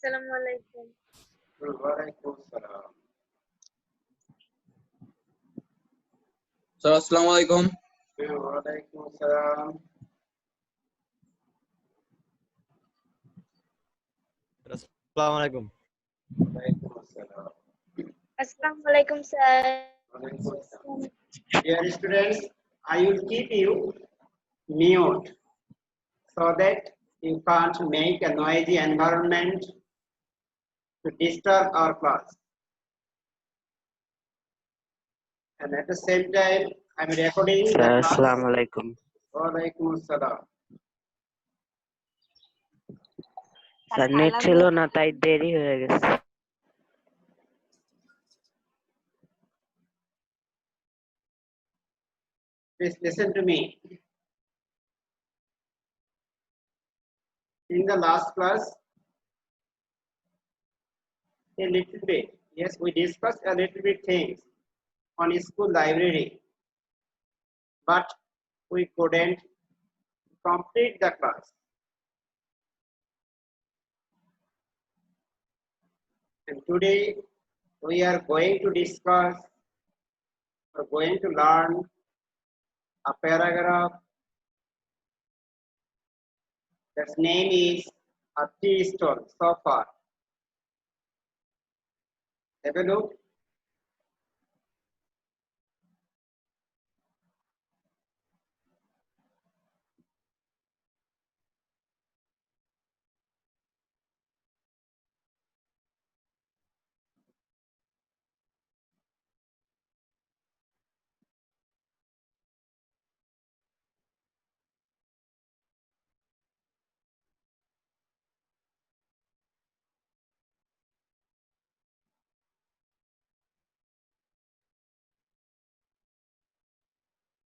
Assalamualaikum. Waalaikumsalam. Sir, Assalamualaikum. Waalaikumsalam. Assalamualaikum. Waalaikumsalam. Assalamualaikum, sir. Waalaikumsalam. Dear students, I will keep you mute so that you can't make a noisy environment to disturb our class. And at the same time, I'm recording the class. Assalamualaikum. Waalaikumsalam. Sir net ছিল না তাই দেরি হয়ে গেছে। Please listen to me. In the last class, a little bit, yes, we discussed a little bit things on school library, but we couldn't complete the class. And today we are going to discuss or going to learn a paragraph that's name is a tea stall so far. Have a look.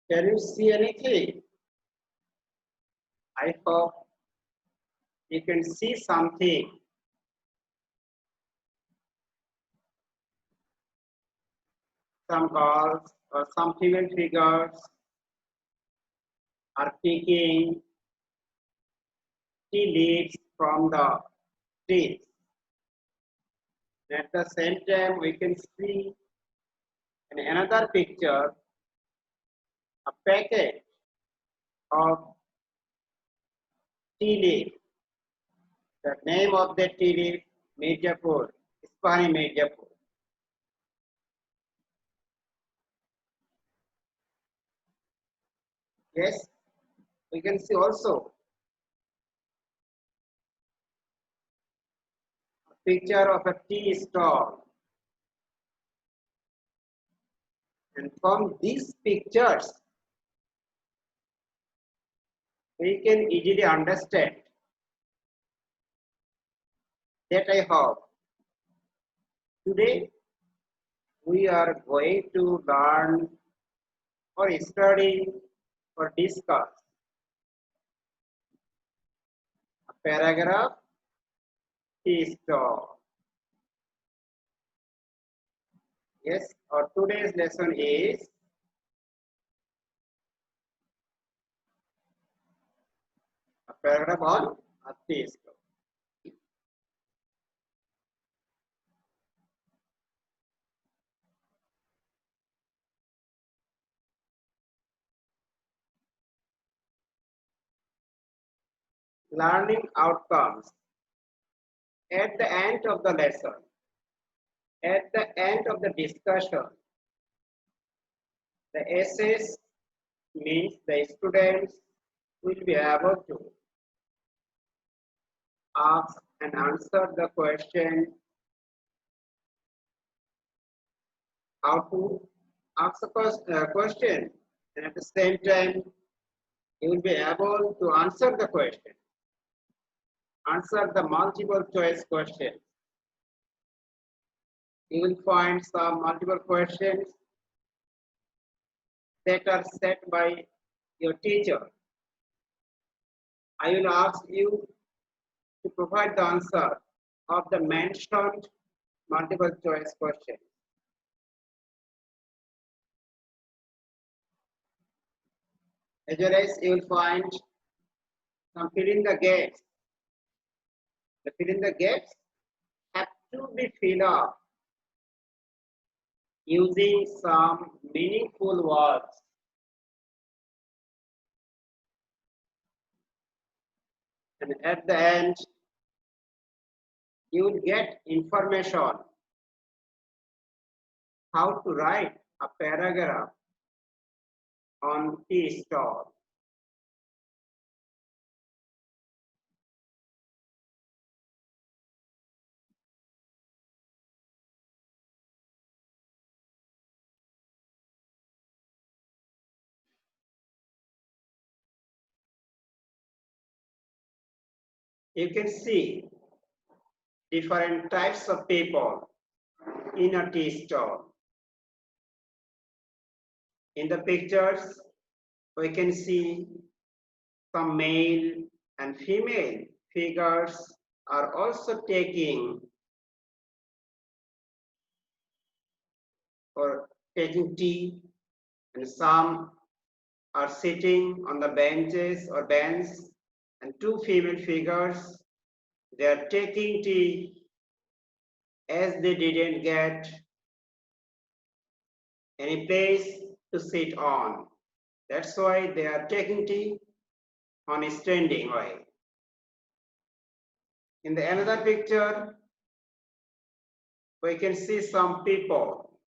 Can you see anything? I hope you can see something. Some girls or some female figures are picking tea leaves from the trees. At the same time, we can see in another picture a packet of tea leaf. The name of the tea leaf, Mirzapur, Isfahani Mirzapur. Yes, we can see also a picture of a tea stall. And from these pictures, we can easily understand that I hope today we are going to learn or study or discuss a paragraph tea stall. Yes, our today's lesson is a paragraph on a tea stall. Learning outcomes at the end of the lesson, at the end of the discussion. The essays means the students will be able to ask and answer the question how to ask a question, and at the same time you will be able to answer the question, answer the multiple choice question. You will find some multiple questions that are set by your teacher. I will ask you to provide the answer of the mentioned multiple choice question. As well as you will find some fill in the gaps. The fill in the gaps to be filled up using some meaningful words. And at the end, you will get information how to write a paragraph on tea stall. You can see different types of people in a tea stall. In the pictures, we can see some male and female figures are also taking tea, and some are sitting on the benches or bench, and two female figures, they are taking tea as they didn't get any place to sit on. That's why they are taking tea on a standing way. In the another picture, we can see some people.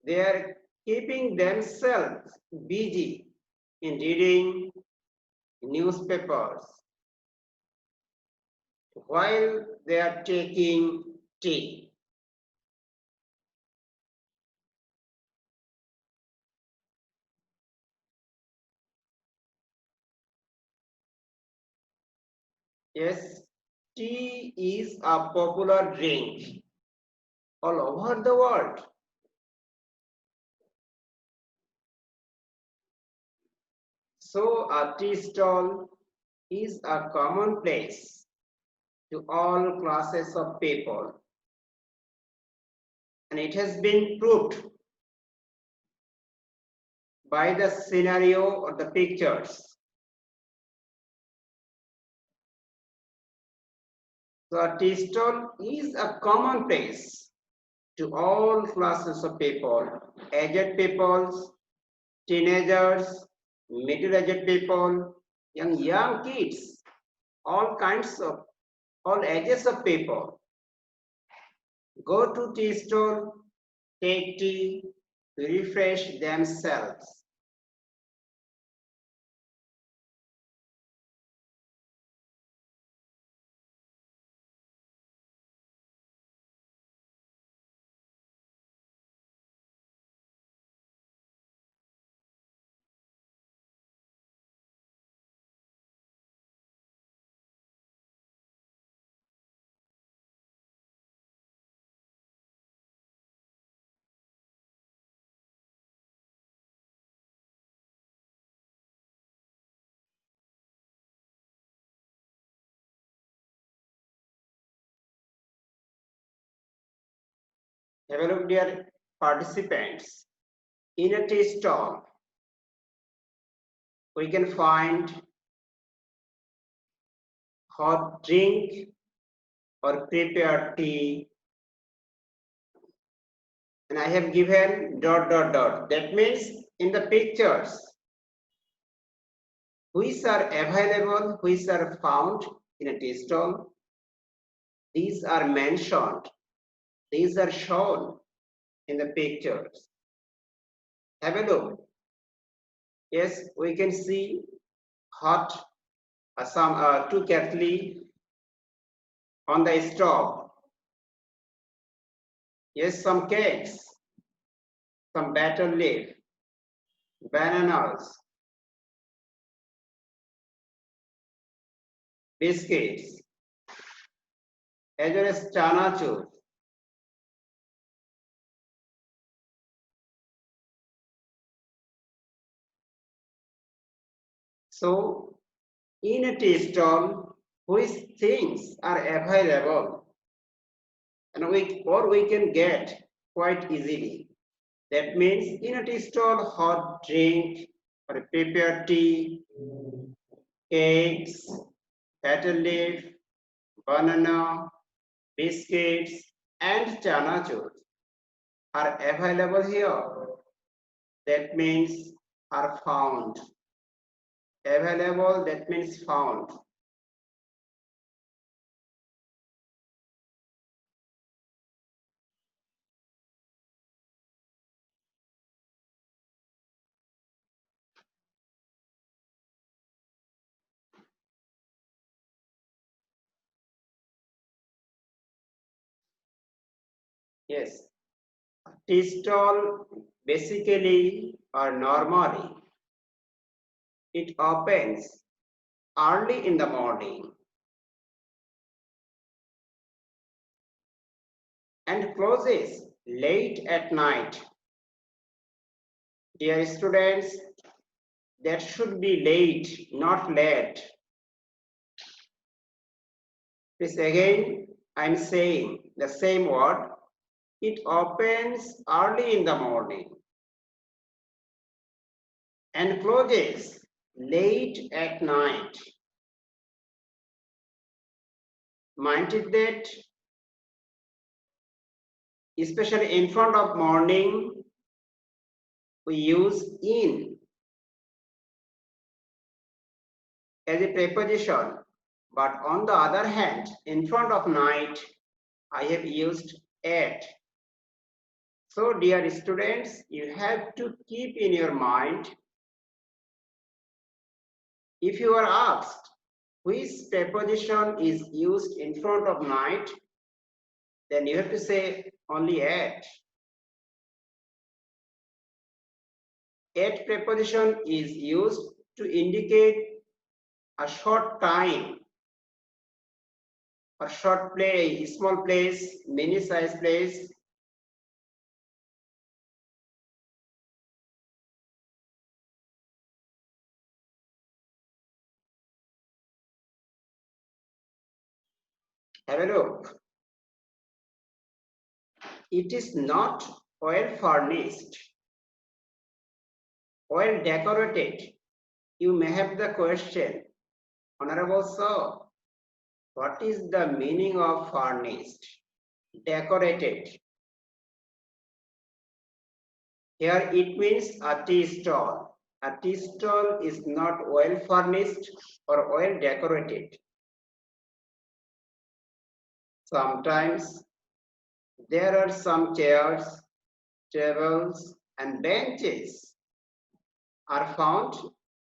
They are keeping themselves busy in reading newspapers while they are taking tea. Yes, tea is a popular drink all over the world. So a tea stall is a common place to all classes of people. And it has been proved by the scenario or the pictures. So a tea stall is a common place to all classes of people, aged people, teenagers, middle-aged people, young kids, all ages of people. Go to tea stall, take tea to refresh themselves. Have a look, dear participants. In a tea stall, we can find hot drink or prepared tea. And I have given ... That means in the pictures, which are available, which are found in a tea stall, these are mentioned. These are shown in the pictures. Have a look. Yes, we can see hot, some two kettle on the stove. Yes, some cakes, some batter leaf, bananas, biscuits, as well as chanachur. So, in a tea stall, which things are available, and we can get quite easily. That means in a tea stall, hot drink or prepared tea, cakes, batter leaf, banana, biscuits, and chanachur are available here. That means are found. Available, that means found. Yes. Tea stall basically or normally it opens early in the morning and closes late at night. Dear students, that should be late, not late. Please again, I'm saying the same word. It opens early in the morning and closes late at night. Mind it that, especially in front of morning, we use in as a preposition, but on the other hand, in front of night, I have used at. So dear students, you have to keep in your mind, if you are asked which preposition is used in front of night, then you have to say only at. At preposition is used to indicate a short time, a short play, small place, mini size place. Have a look. It is not well furnished, well decorated. You may have the question, Honorable Sir, what is the meaning of furnished, decorated? Here it means a tea stall. A tea stall is not well furnished or well decorated. Sometimes there are some chairs, tables, and benches are found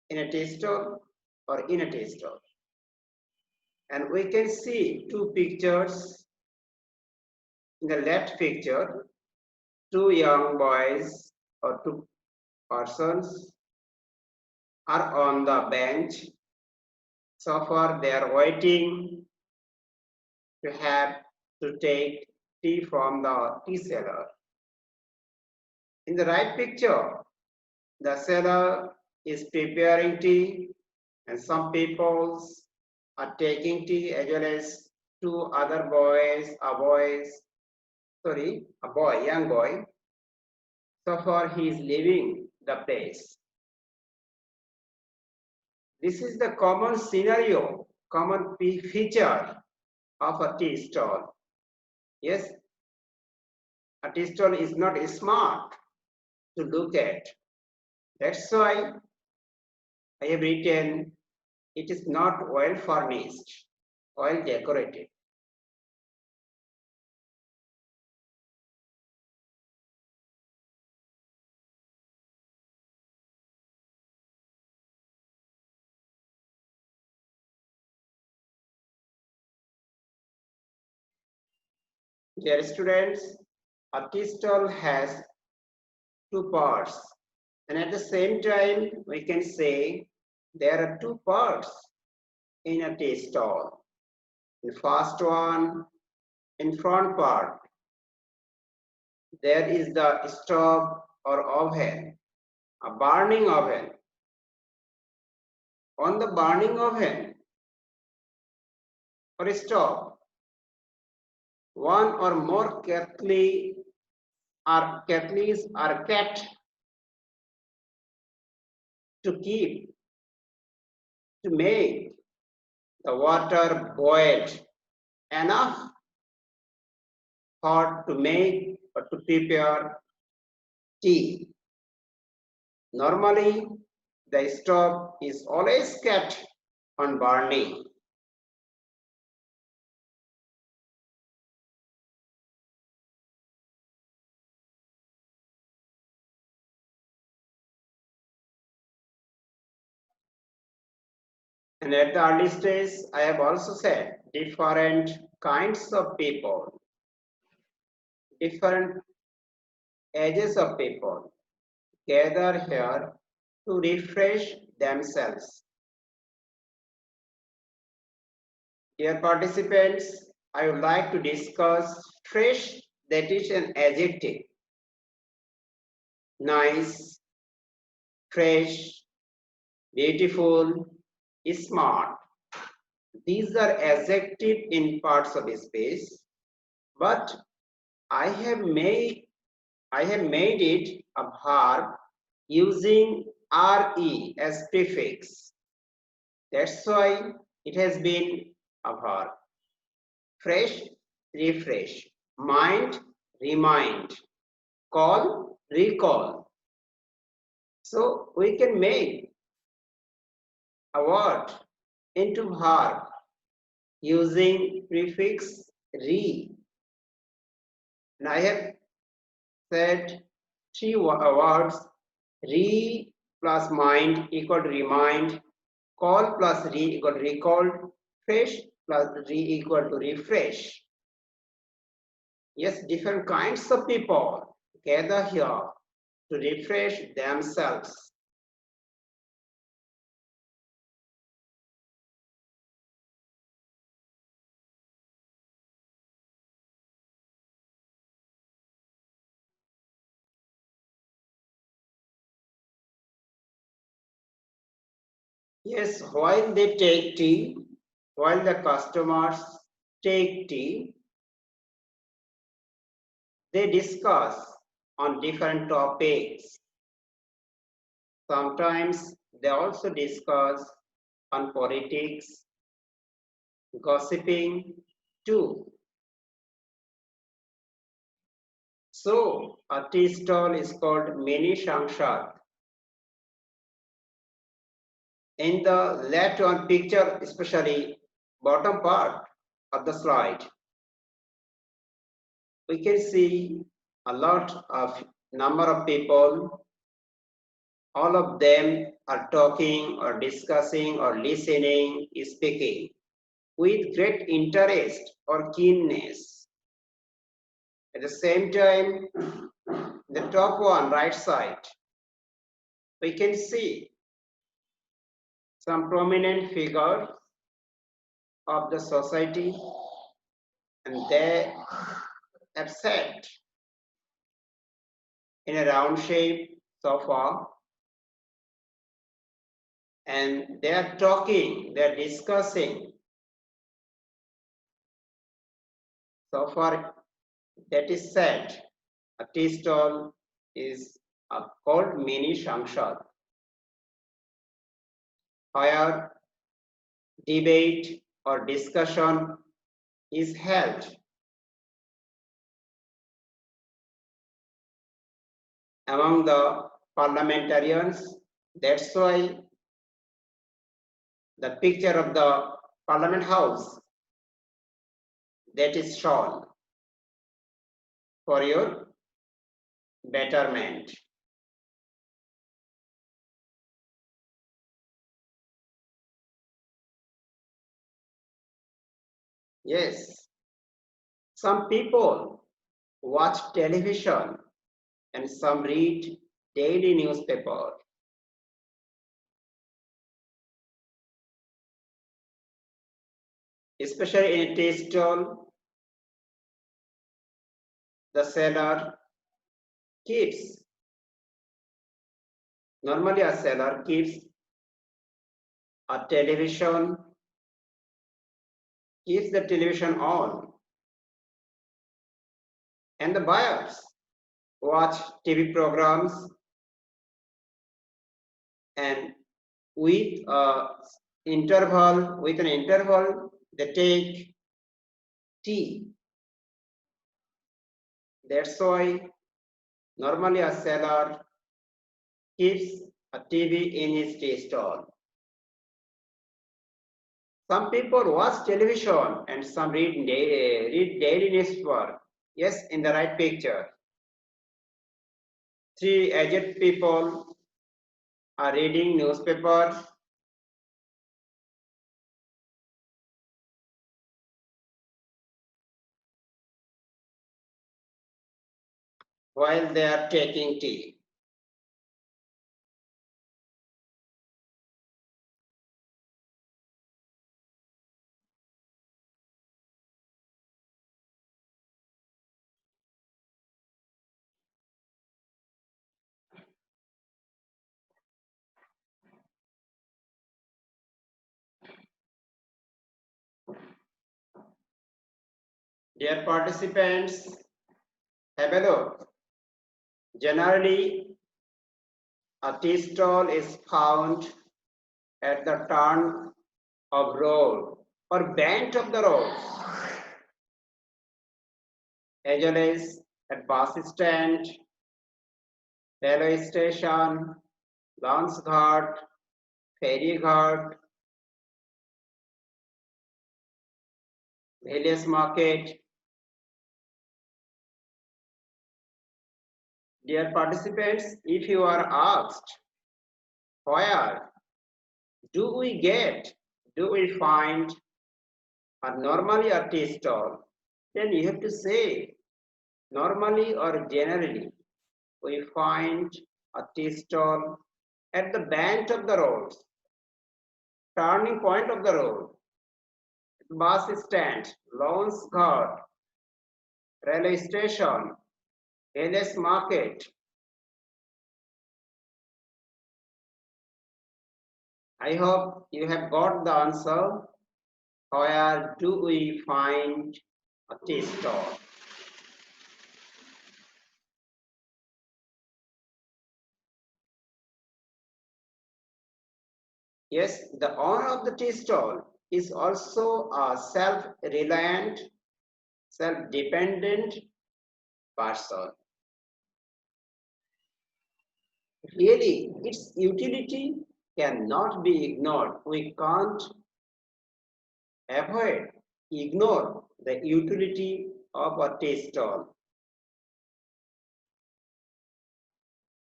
in a tea stall or in a tea stall. And we can see two pictures. In the left picture, two young boys or two persons are on the bench. So far they are waiting to have to take tea from the tea seller. In the right picture, the seller is preparing tea and some people are taking tea, as well as two other boys, a boy, young boy. So far he is leaving the place. This is the common scenario, common feature of a tea stall. Yes, a tea stall is not smart to look at. That's why I have written it is not well furnished, well decorated. Dear students, a tea stall has two parts, and at the same time we can say there are two parts in a tea stall. The first one, in front part, there is the stove or oven, a burning oven. On the burning oven or stove, one or more kettles are kept to make the water boiled enough hot to make or to prepare tea. Normally, the stove is always kept on burning. And at the early stage, I have also said different kinds of people, different ages of people gather here to refresh themselves. Dear participants, I would like to discuss fresh, that is an adjective. Nice, fresh, beautiful, smart. These are adjectives in parts of space, but I have made it a verb using re as prefix. That's why it has been a verb. Fresh, refresh. Mind, remind. Call, recall. So we can make a word into verb using prefix re. And I have said three words: re plus mind equal to remind, call plus re equal to recall, fresh plus re equal to refresh. Yes, different kinds of people gather here to refresh themselves. Yes, while they take tea, while the customers take tea, they discuss on different topics. Sometimes they also discuss on politics, gossiping too. So a tea stall is called mini Sangsad. In the left one picture, especially bottom part of the slide, we can see a lot of number of people. All of them are talking or discussing or listening, speaking with great interest or keenness. At the same time, the top one, right side, we can see some prominent figures of the society, and they have sat in a round shape sofa, and they are talking, they are discussing. So far, that is said, a tea stall is called mini Sangsad, where debate or discussion is held. Among the parliamentarians. That's why the picture of the Parliament House that is shown for your betterment. Yes, some people watch television and some read daily newspaper. Especially in a tea stall, the seller keeps, normally a seller keeps a television, keeps the television on, and the buyers watch TV programs, and with an interval, they take tea. That's why normally a seller keeps a TV in his tea stall. Some people watch television and some read daily newspaper. Yes, in the right picture. 3 aged people are reading newspaper. While they are taking tea. Dear participants, have a look. Generally, a tea stall is found at the turn of road or bend of the road, as well as at bus stand, railway station, launch ghat, ferry ghat, village market. Dear participants, if you are asked, where do we find a normally a tea stall? Then you have to say normally or generally we find a tea stall at the bend of the road, turning point of the road, bus stand, launch ghat, railway station, village market. I hope you have got the answer. Where do we find a tea stall? Yes, the owner of the tea stall is also a self-reliant, self-dependent person. Really, its utility cannot be ignored. We can't ignore the utility of a tea stall.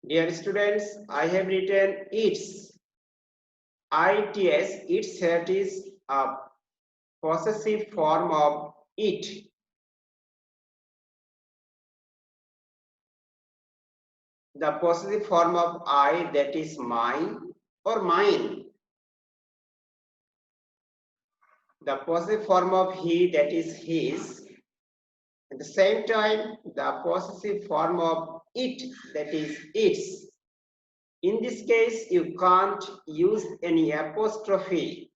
Dear students, I have written its. Its here is a possessive form of it. The possessive form of I, that is my or mine. The possessive form of he, that is his. At the same time, the possessive form of it, that is its. In this case, you can't use any apostrophe.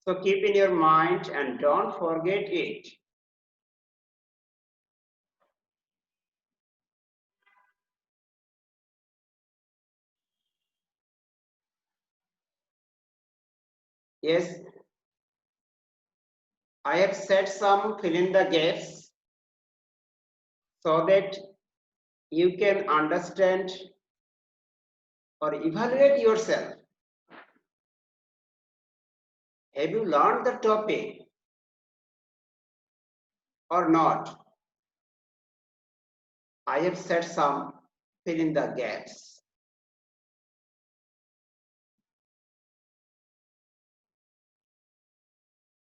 So keep in your mind and don't forget it. Yes, I have set some fill in the gaps so that you can understand or evaluate yourself. Have you learned the topic or not? I have set some fill in the gaps.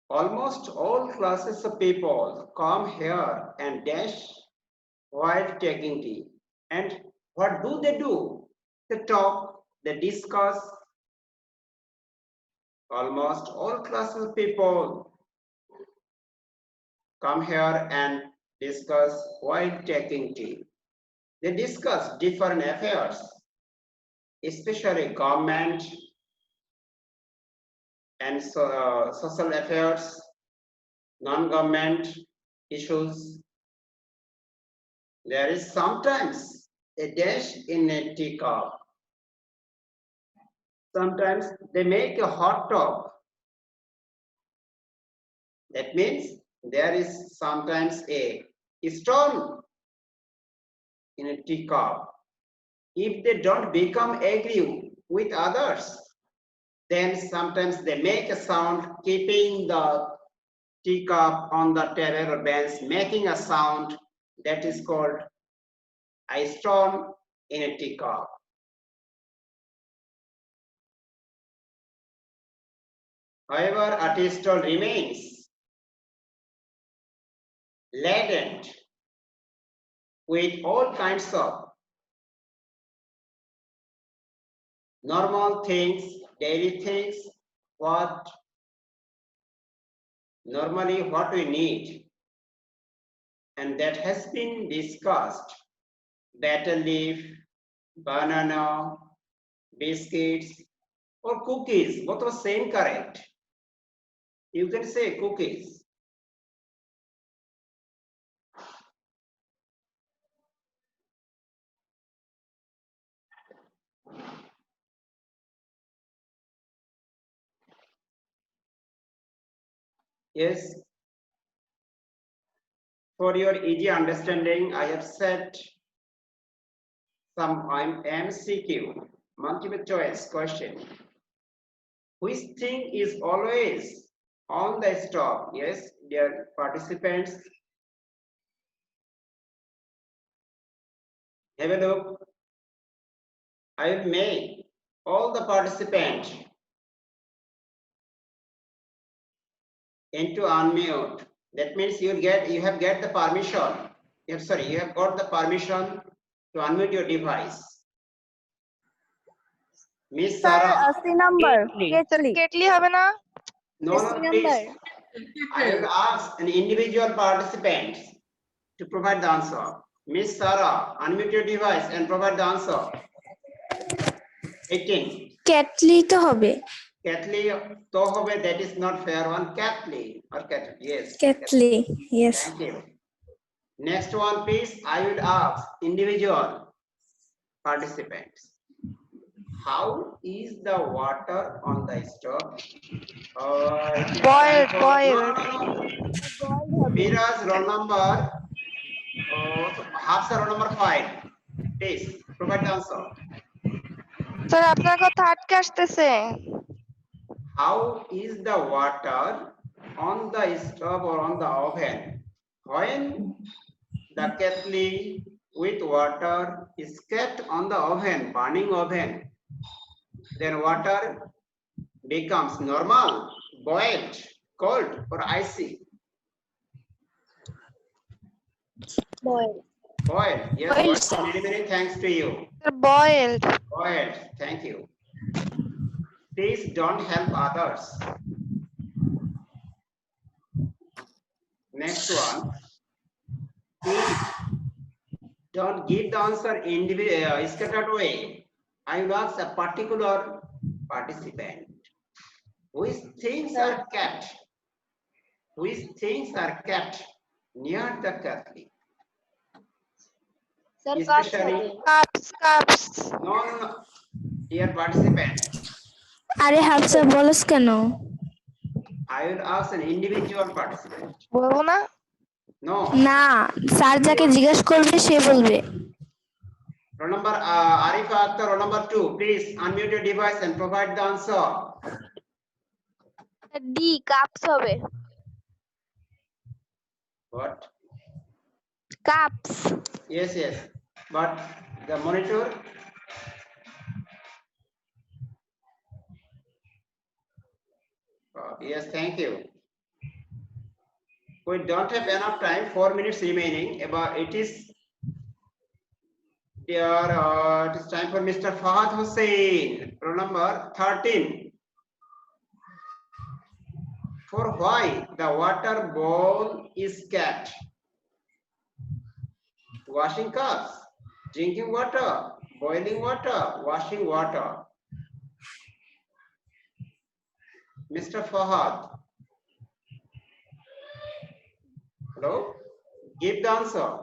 Almost all classes of people come here and dash while taking tea. And what do? They talk, they discuss. Almost all classes of people come here and discuss while taking tea. They discuss different affairs, especially government and social affairs, non-government issues. There is sometimes a dash in a teacup. Sometimes they make a hot tub That means there is sometimes a stone in a teacup. If they don't become agree with others, then sometimes they make a sound keeping the teacup on the table or bench, making a sound that is called a stone in a teacup. However, a tea stall remains laden with all kinds of normal things, daily things, what we need, and that has been discussed: betel leaf, banana, biscuits, or cookies. Both are same correct. You can say cookies. Yes. For your easy understanding, I have set some MCQ, multiple choice question. Which thing is always on the stove? Yes, dear participants, have a look. I will make all the participants into unmute. That means you have got the permission. You have got the permission to unmute your device. Miss Sarah. अस्सी number kettle হবে না No, please. I will ask an individual participant to provide the answer. Miss Sarah, unmute your device and provide the answer. 18. Kettle তো হবে Kathleen, to hobe, that is not fair one. Kathleen or Kathleen, yes. Kettle yes Thank you. Next one, please. I will ask individual participants. How is the water on the stove? Boiled. Mira's roll number, Hafsa roll number 5. Please provide the answer. Sir আপনার কথা আটকে আসতেছে How is the water on the stove or on the oven? When the kettle with water is kept on the oven, burning oven, then water becomes normal, boiled, cold, or icy. boiled. Boiled. Yes, Boiled, boiled. Many, many thanks to you. Boiled Boiled. Thank you. Please don't help others. Next one. Please don't give the answer scattered way. I will ask a particular participant. Which things are kept? Which things are kept near the kettle? Sir, Especially, cups no. Dear participant, আরে হাফসা বলস কেন I will ask an individual participant. বলবো না No. না sir যাকে জিজ্ঞেস করবে সে বলবে Roll number Arifa Akhtar, roll number 2. Please unmute your device and provide the answer. D cups হবে What? Cups Yes. But the monitor. Yes, thank you. We don't have enough time. 4 minutes remaining. About it is time for Mr. Fahad Hussain. Roll number 13. For why the water bowl is kept? Washing cups, drinking water, boiling water, washing water. Mr. Fahad. Hello? Give the answer.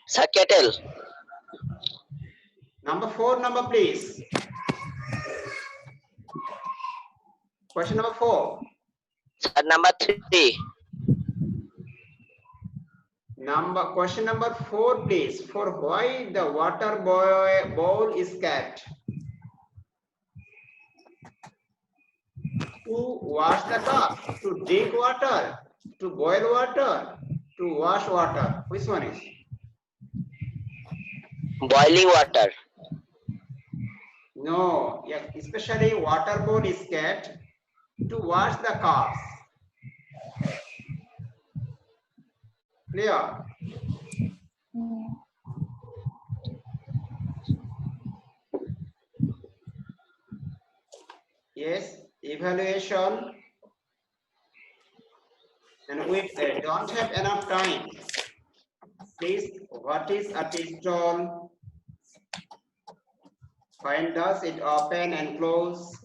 Sir, kettle. Number 4, please. Question number 4. Number 3. Question number 4, please. For why the water bowl is kept? To wash the cup, to drink water, to boil water, to wash water. Which one is? Boiling water. No, yeah, especially water bowl is kept to wash the cups. Clear? Yes, evaluation. And we don't have enough time. Please, what is a tea stall? When does it open and close?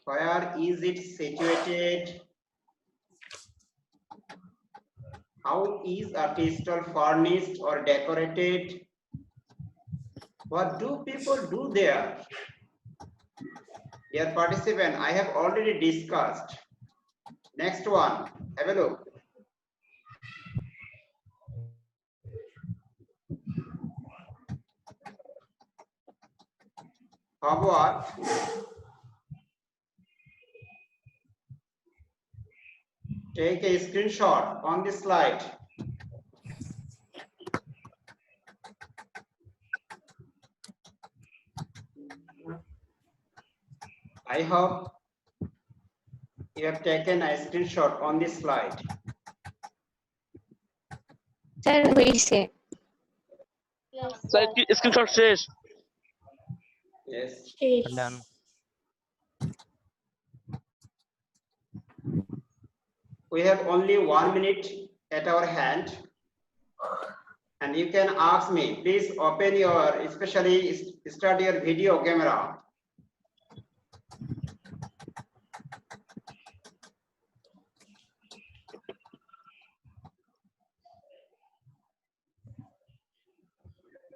Where is it situated? How is a tea stall furnished or decorated? What do people do there? Dear participant, I have already discussed. Next one, have a look. Homework. Take a screenshot on this slide. I hope you have taken a screenshot on this slide. Sir, হইছে। Sir, screenshot শেষ। Yes. Done. We have only 1 minute at our hand. And you can ask me, please open your, especially start your video camera.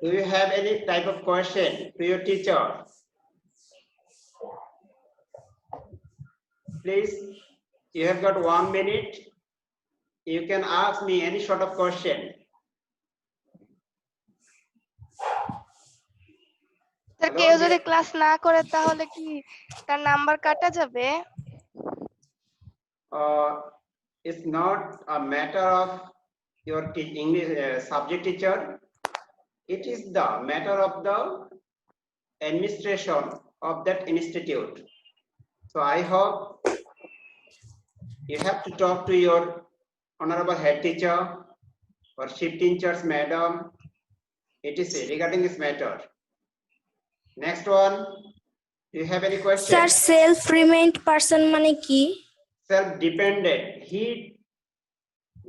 Do you have any type of question to your teacher? Please, you have got 1 minute. You can ask me any sort of question. Sir কেউ যদি class না করে তাহলে কি তার number কাটা যাবে? It's not a matter of your English subject teacher. It is the matter of the administration of that institute. So I hope you have to talk to your honorable head teacher or shift teachers madam, etc. regarding this matter. Next one, do you have any question? Sir self remained person মানে কি? Self-dependent. He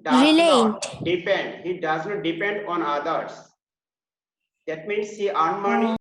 does Reliant. not depend. He does not depend on others. That means he earn money